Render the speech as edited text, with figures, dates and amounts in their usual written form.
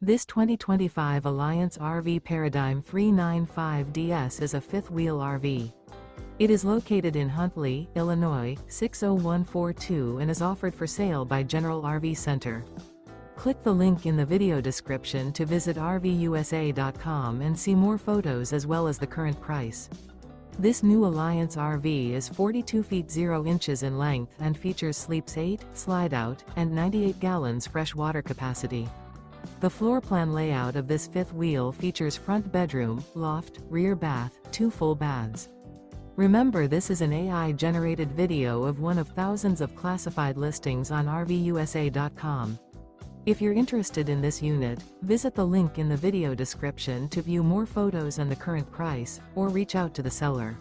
This 2025 Alliance RV Paradigm 395DS is a fifth-wheel RV. It is located in Huntley, Illinois, 60142 and is offered for sale by General RV Center. Click the link in the video description to visit RVUSA.com and see more photos as well as the current price. This new Alliance RV is 42 feet 0 inches in length and features sleeps 8, slide-out, and 98 gallons fresh water capacity. The floor plan layout of this fifth wheel features front bedroom, loft, rear bath, 2 full baths. Remember, this is an AI-generated video of one of thousands of classified listings on RVUSA.com. If you're interested in this unit, visit the link in the video description to view more photos and the current price, or reach out to the seller.